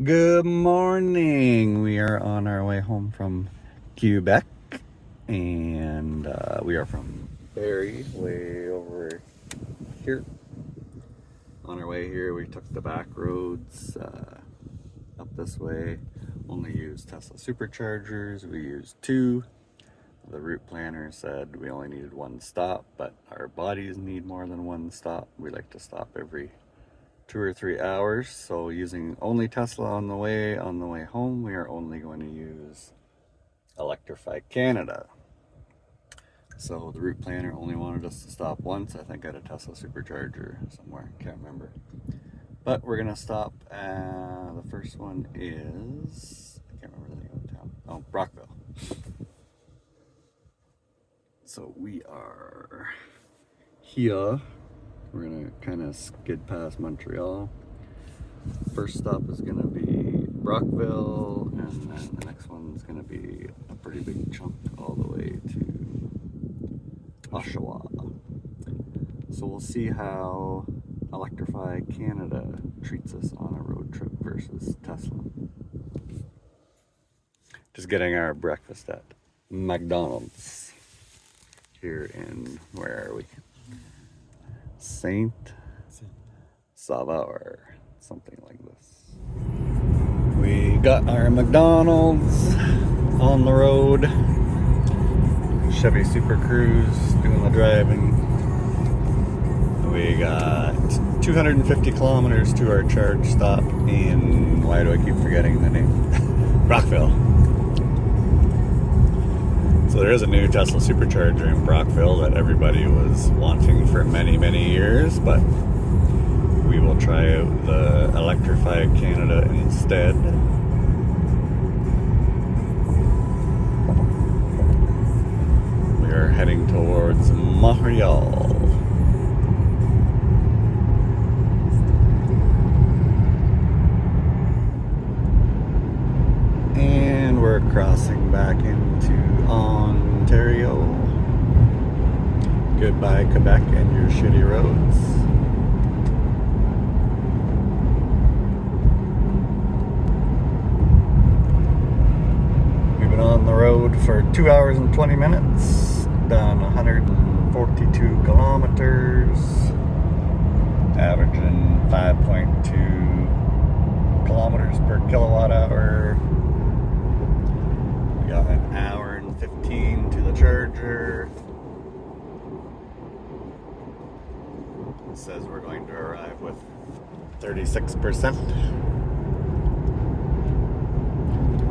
Good morning. We are on our way home from Quebec, and we are from Barrie, way over here. On our way here, we took the back roads up this way. Only used Tesla superchargers. We used two. The route planner said we only needed one stop, but our bodies need more than one stop. We like to stop every 2 or 3 hours, so using only Tesla on the way home, we are only going to use Electrify Canada. So the route planner only wanted us to stop once, I think at a Tesla supercharger somewhere, can't remember. But we're gonna stop, the first one is, I can't remember the name of the town, oh, Brockville. So we are here. We're gonna kind of skid past Montreal. First stop is gonna be Brockville, and then the next one's gonna be a pretty big chunk all the way to Oshawa. So we'll see how Electrify Canada treats us on a road trip versus Tesla. Just getting our breakfast at McDonald's here in, where are we? Saint Sauveur, something like this. We got our McDonald's on the road. Chevy Super Cruise doing the driving. We got 250 kilometers to our charge stop in, why do I keep forgetting the name? Brockville. So there is a new Tesla supercharger in Brockville that everybody was wanting for many, many years, but we will try out the Electrify Canada instead. We are heading towards Montreal. And we're crossing back into Ontario. Goodbye, Quebec and your shitty roads. We've been on the road for 2 hours and 20 minutes, done 142 kilometers, averaging 5.2 kilometers per kilowatt hour. We got an hour and 15 to the charger. It says we're going to arrive with 36%.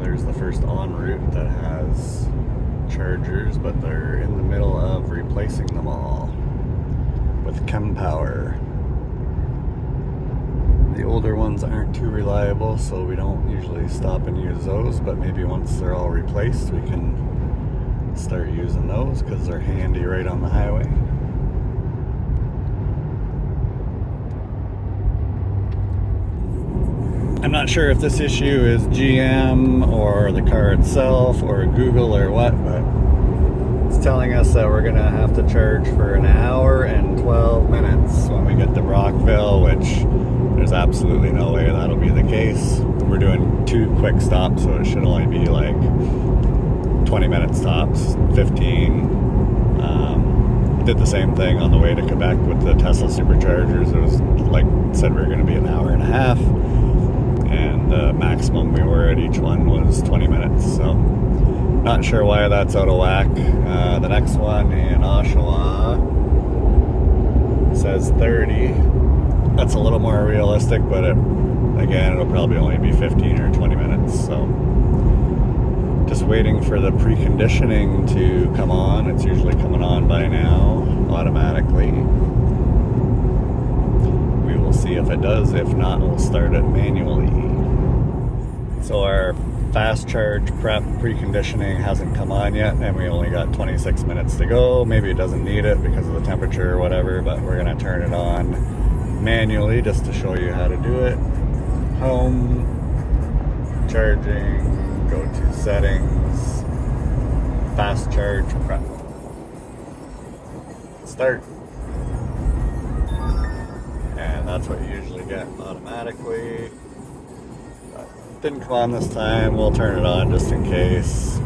There's the first en route that has chargers, but they're in the middle of replacing them all with Chem Power. The older ones aren't too reliable, so we don't usually stop and use those, but maybe once they're all replaced, we can start using those because they're handy right on the highway. I'm not sure if this issue is GM or the car itself or Google or what, but it's telling us that we're gonna have to charge for an hour and 12 minutes when we get to Brockville, which there's absolutely no way that'll be the case. We're doing 2 quick stops, so it should only be like 20-minute stops, 15. Did the same thing on the way to Quebec with the Tesla superchargers. It was like, said we were gonna be an hour and a half. And the maximum we were at each one was 20 minutes, so not sure why that's out of whack. The next one in Oshawa says 30. That's a little more realistic, but again, it'll probably only be 15 or 20 minutes, so just waiting for the preconditioning to come on. It's usually coming on by now automatically. We will see if it does. If not, we'll start it manually. So our fast charge prep preconditioning hasn't come on yet, and we only got 26 minutes to go. Maybe it doesn't need it because of the temperature or whatever, but we're gonna turn it on manually just to show you how to do it. Home, charging, go to settings, fast charge prep. Start. And that's what you usually get automatically. But Didn't come on this time. We'll turn it on just in case.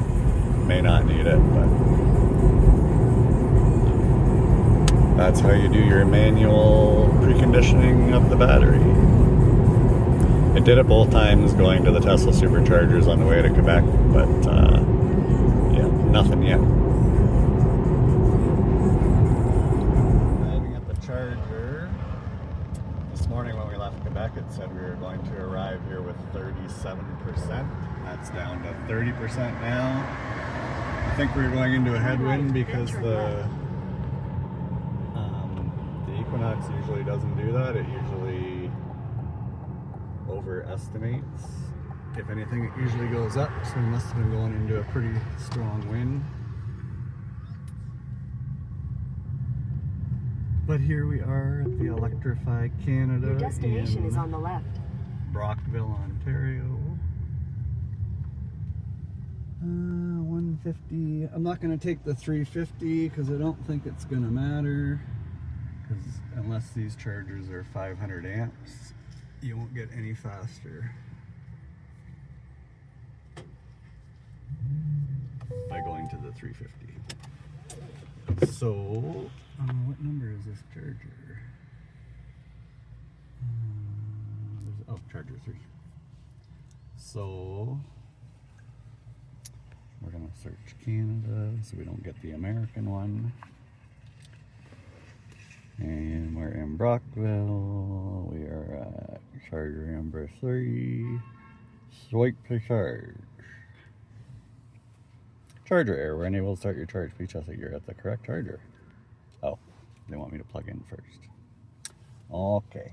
May not need it, but that's how you do your manual preconditioning of the battery. It did it both times going to the Tesla superchargers on the way to Quebec, but yeah, nothing yet. Arriving at the charger. This morning when we left Quebec, it said we were going to arrive here with 37%. That's down to 30% now. I think we're going into a headwind because the EQUINOX usually doesn't do that. It usually overestimates. If anything, it usually goes up, so we must have been going into a pretty strong wind. But here we are at the Electrify Canada. Your destination is on the left. Brockville, Ontario. 150. I'm not going to take the 350 because I don't think it's going to matter. Because unless these chargers are 500 amps, you won't get any faster by going to the 350. So, what number is this charger? Oh, charger 3. So, we're going to search Canada so we don't get the American one. And we're in Brockville. We are at charger number 3. Swipe to charge. Charger error. We're unable to start your charge. Please check that you're at the correct charger. Oh, they want me to plug in first. Okay.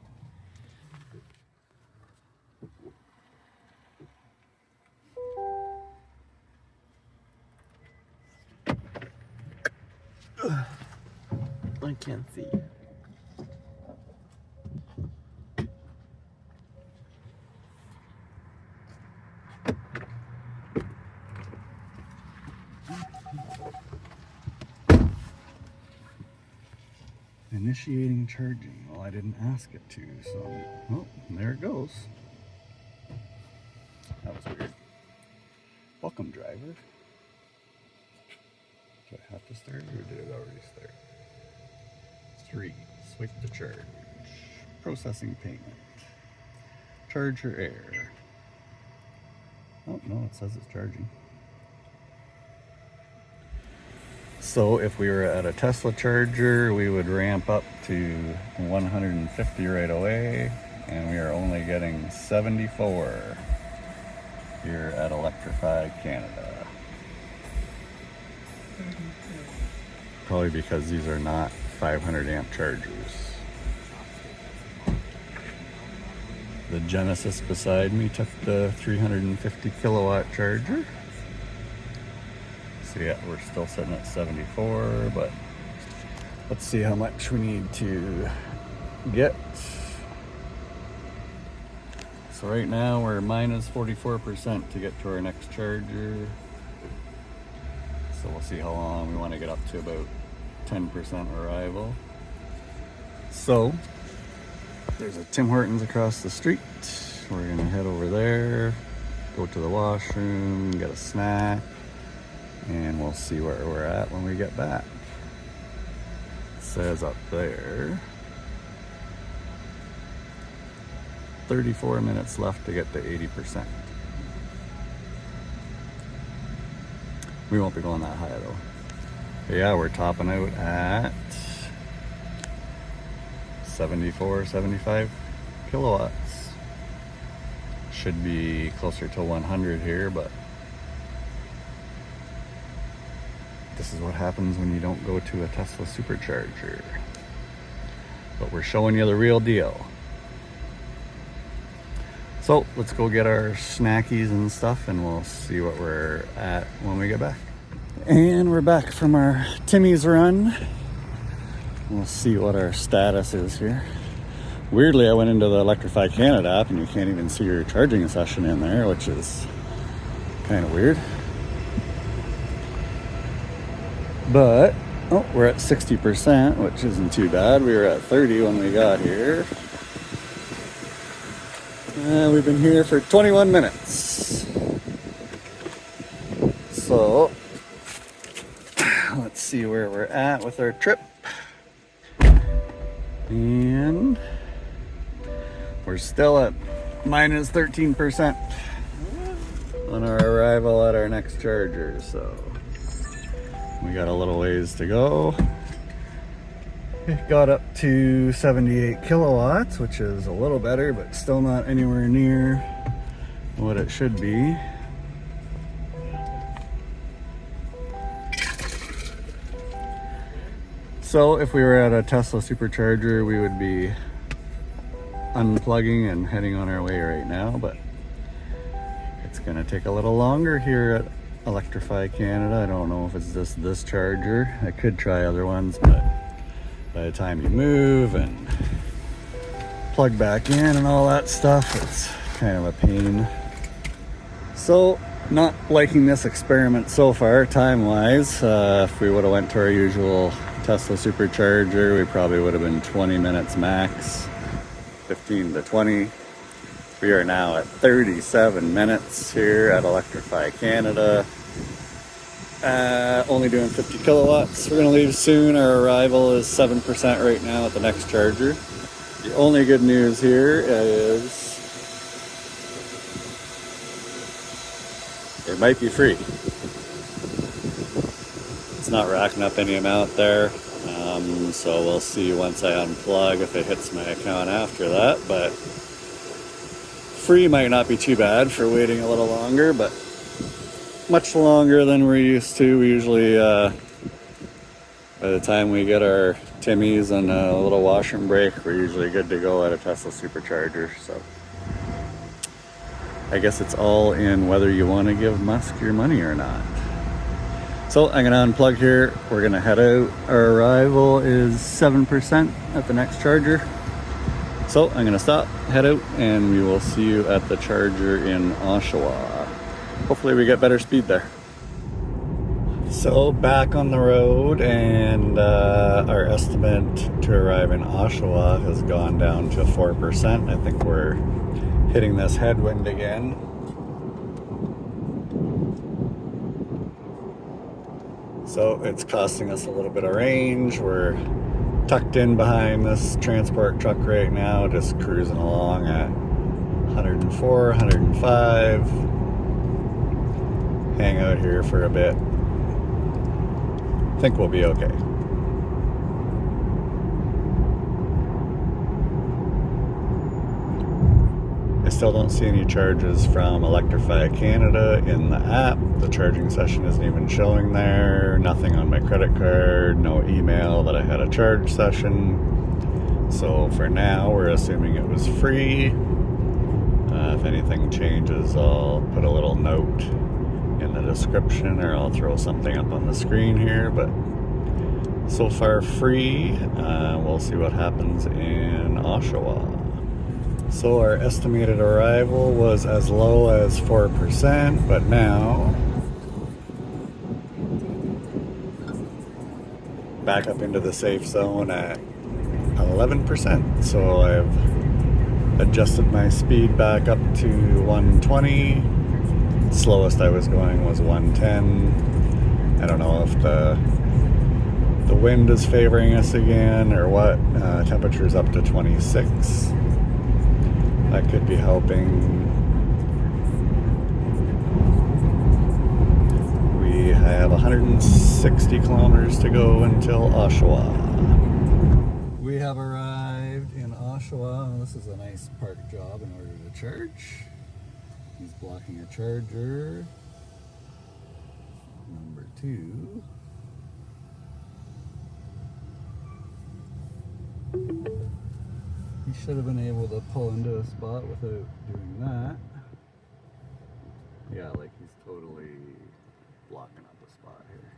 I can't see. Initiating charging. Well, I didn't ask it to, so oh, there it goes. That was weird. Welcome, driver. Do I have to start or did it already start? 3. Swipe to charge. Processing payment. Charger error. Oh, no, it says it's charging. So if we were at a Tesla charger, we would ramp up to 150 right away, and we are only getting 74 here at Electrify Canada. Probably because these are not 500 amp chargers. The Genesis beside me took the 350 kilowatt charger. So yeah, we're still sitting at 74, but let's see how much we need to get. So right now we're minus 44% to get to our next charger. So we'll see how long we want to get up to about 10% arrival. So there's a Tim Hortons across the street. We're gonna head over there, go to the washroom, get a snack, and we'll see where we're at when we get back. It says up there 34 minutes left to get to 80%. We won't be going that high though. But yeah, we're topping out at 74, 75 kilowatts. Should be closer to 100 here, but this is what happens when you don't go to a Tesla supercharger. But we're showing you the real deal. So let's go get our snackies and stuff, and we'll see what we're at when we get back. And we're back from our Timmy's run. We'll see what our status is here. Weirdly, I went into the Electrify Canada app and you can't even see your charging session in there, which is kind of weird. But, oh, we're at 60%, which isn't too bad. We were at 30 when we got here. We've been here for 21 minutes. So, let's see where we're at with our trip. And we're still at minus 13% on our arrival at our next charger. So, we got a little ways to go. It got up to 78 kilowatts, which is a little better, but still not anywhere near what it should be. So if we were at a Tesla supercharger, we would be unplugging and heading on our way right now, but it's gonna take a little longer here at Electrify Canada. I don't know if it's just this charger. I could try other ones, but by the time you move and plug back in and all that stuff, it's kind of a pain. So, not liking this experiment so far, time-wise. If we would have went to our usual Tesla supercharger, we probably would have been 20 minutes max, 15 to 20. We are now at 37 minutes here at Electrify Canada. Only doing 50 kilowatts. We're gonna leave soon. Our arrival is 7% right now at the next charger. The only good news here is it might be free. It's not racking up any amount there. So we'll see once I unplug if it hits my account after that, but free might not be too bad for waiting a little longer, but much longer than we're used to. We usually, by the time we get our Timmies and a little washroom break, we're usually good to go at a Tesla supercharger. So I guess it's all in whether you want to give Musk your money or not. So I'm gonna unplug here. We're gonna head out. Our arrival is 7% at the next charger. So I'm gonna stop, head out, and we will see you at the charger in Oshawa. Hopefully we get better speed there. So back on the road, and our estimate to arrive in Oshawa has gone down to 4%. I think we're hitting this headwind again. So it's costing us a little bit of range. We're tucked in behind this transport truck right now, just cruising along at 104, 105. Hang out here for a bit. Think we'll be okay. I still don't see any charges from Electrify Canada in the app. The charging session isn't even showing there. Nothing on my credit card. No email that I had a charge session. So for now, we're assuming it was free. If anything changes, I'll put a little note in the description, or I'll throw something up on the screen here. But so far free. We'll see what happens in Oshawa. So our estimated arrival was as low as 4%, but now back up into the safe zone at 11%. So I've adjusted my speed back up to 120. Slowest I was going was 110. I don't know if the wind is favoring us again or what. Temperature's up to 26. That could be helping. We have 160 kilometers to go until Oshawa. We have arrived in Oshawa. This is a nice park job in order to charge. He's blocking a charger. Number 2. He should have been able to pull into a spot without doing that. Yeah, like he's totally blocking up a spot here.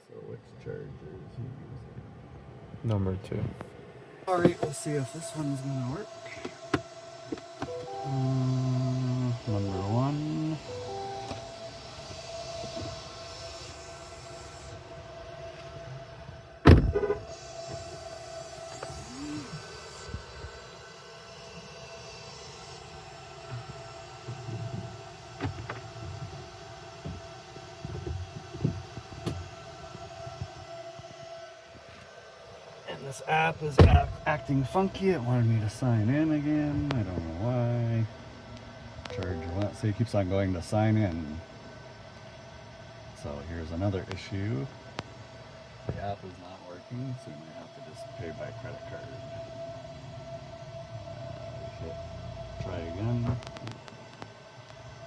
So which charger is he using? Number 2. Alright, we'll see if this one's gonna work. Number 1. This app is acting funky. It wanted me to sign in again. I don't know why. Charge, so it keeps on going to sign in. So here's another issue. The app is not working, so we might have to just pay by credit card. Try again.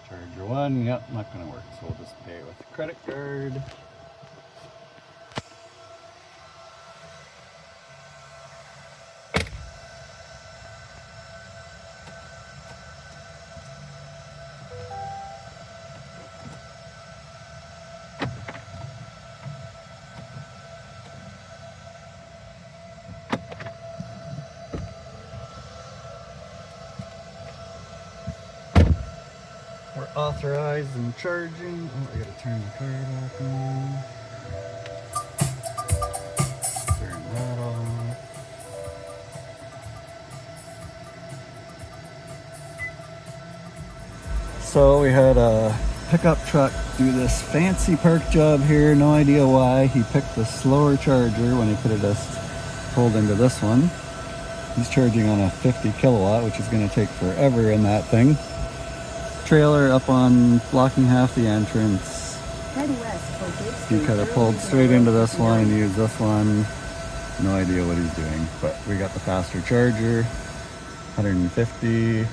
Charger 1, yep, not gonna work, so we'll just pay it with credit card. We're authorized and charging. Oh, I gotta turn the car back on. Turn that off. So we had a pickup truck do this fancy park job here. No idea why. He picked the slower charger when he could have just pulled into this one. He's charging on a 50 kilowatt, which is gonna take forever in that thing. Trailer up on blocking half the entrance. Head west, he could have pulled straight into this one and used this one. No idea what he's doing, but we got the faster charger, 150.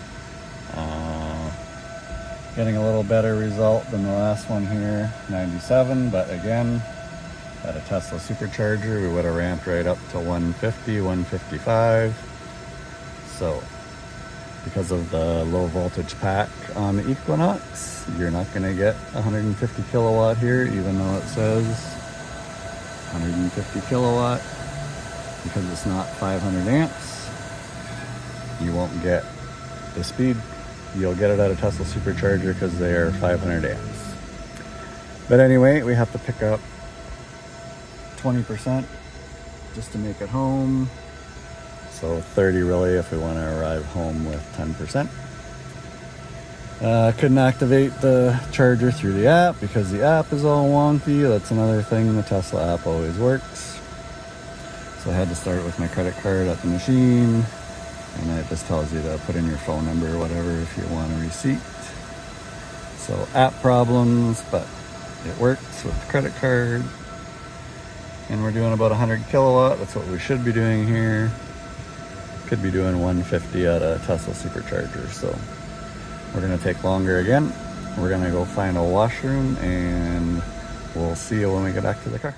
Getting a little better result than the last one here, 97. But again, at a Tesla supercharger, we would have ramped right up to 150, 155. So, because of the low voltage pack on the EQUINOX, you're not going to get 150 kilowatt here, even though it says 150 kilowatt, because it's not 500 amps. You won't get the speed. You'll get it at a Tesla supercharger because they are 500 amps. But anyway, we have to pick up 20% just to make it home. So 30 really if we want to arrive home with 10%. Couldn't activate the charger through the app because the app is all wonky. That's another thing, the Tesla app always works. So I had to start with my credit card at the machine, and it just tells you to put in your phone number or whatever if you want a receipt. So app problems, but it works with the credit card. And we're doing about 100 kilowatt. That's what we should be doing here. Could be doing 150 at a Tesla supercharger. So we're gonna take longer again. We're gonna go find a washroom and we'll see you when we get back to the car.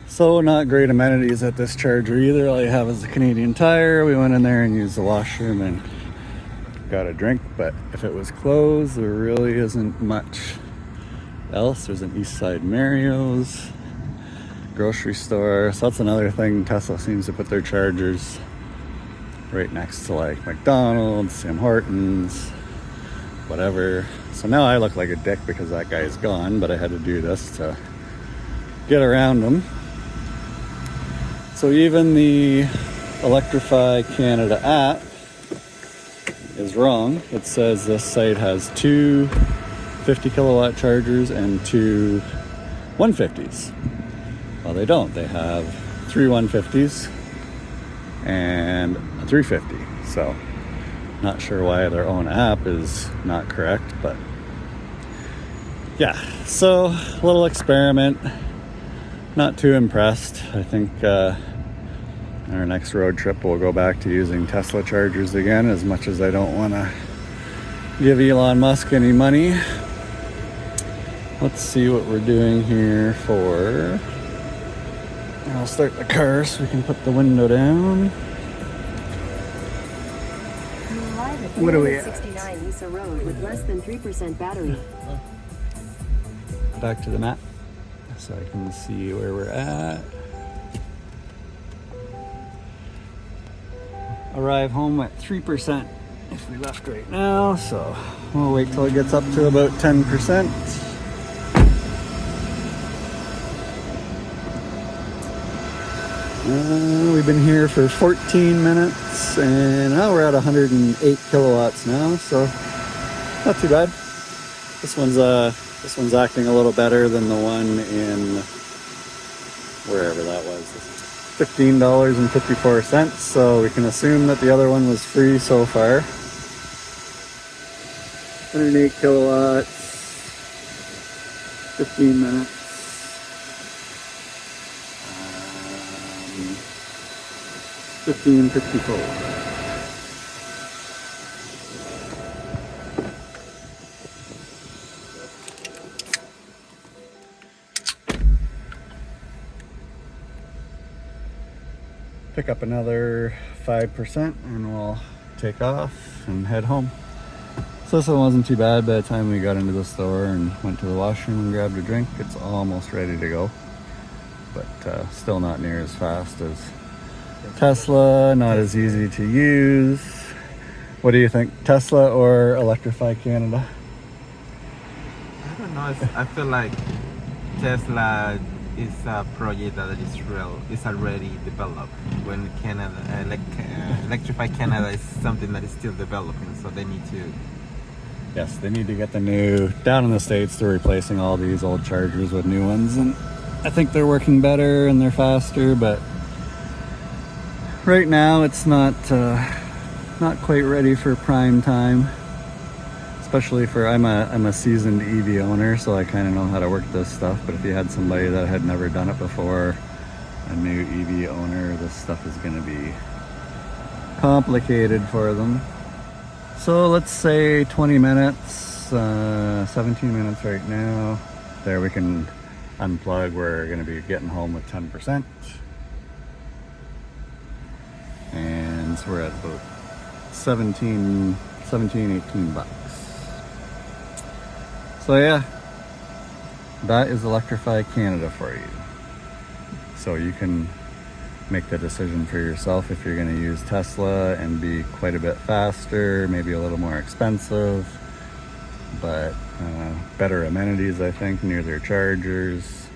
So not great amenities at this charger either. All you have is a Canadian Tire. We went in there and used the washroom and got a drink, but if it was closed, there really isn't much else. There's an East Side Mario's, grocery store. So that's another thing. Tesla seems to put their chargers right next to like McDonald's, Tim Hortons, whatever. So now I look like a dick because that guy's gone, but I had to do this to get around him. So even the Electrify Canada app is wrong. It says this site has 2 50 kilowatt chargers and 2 150s. Well, they don't. They have 3 150s and a 350. So not sure why their own app is not correct, but yeah. So a little experiment. Not too impressed. I think our next road trip we'll go back to using Tesla chargers again, as much as I don't want to give Elon Musk any money. Let's see what we're doing here for... I'll start the car so we can put the window down. What are we at? 69 Lisa Road with less than 3% battery. Back to the map so I can see where we're at. Arrive home at 3% if we left right now, so we'll wait till it gets up to about 10%. We've been here for 14 minutes and now we're at 108 kilowatts now, so not too bad. This one's acting a little better than the one in wherever that was. $15.54, so we can assume that the other one was free so far. 108 kilowatts, 15 minutes. 1554. Pick up another 5% and we'll take off and head home. So this one wasn't too bad. By the time we got into the store and went to the washroom and grabbed a drink, it's almost ready to go. But still not near as fast as Tesla, not as easy to use. What do you think, Tesla or Electrify Canada? I don't know. I feel like Tesla is a project that is already developed. When Canada, Electrify Canada is something that is still developing, so they need to. Yes, they need to get the new, down in the States, they're replacing all these old chargers with new ones, and I think they're working better and they're faster, but right now it's not quite ready for prime time. Especially for, I'm a seasoned EV owner, so I kind of know how to work this stuff, but if you had somebody that had never done it before, a new EV owner, this stuff is going to be complicated for them. So let's say 20 minutes, 17 minutes right now. There, we can unplug. We're going to be getting home with 10%. And so we're at about 17, 18 bucks. So yeah, that is Electrify Canada for you. So you can make the decision for yourself if you're going to use Tesla and be quite a bit faster, maybe a little more expensive, but better amenities, I think, near their chargers.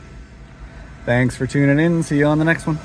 Thanks for tuning in. See you on the next one.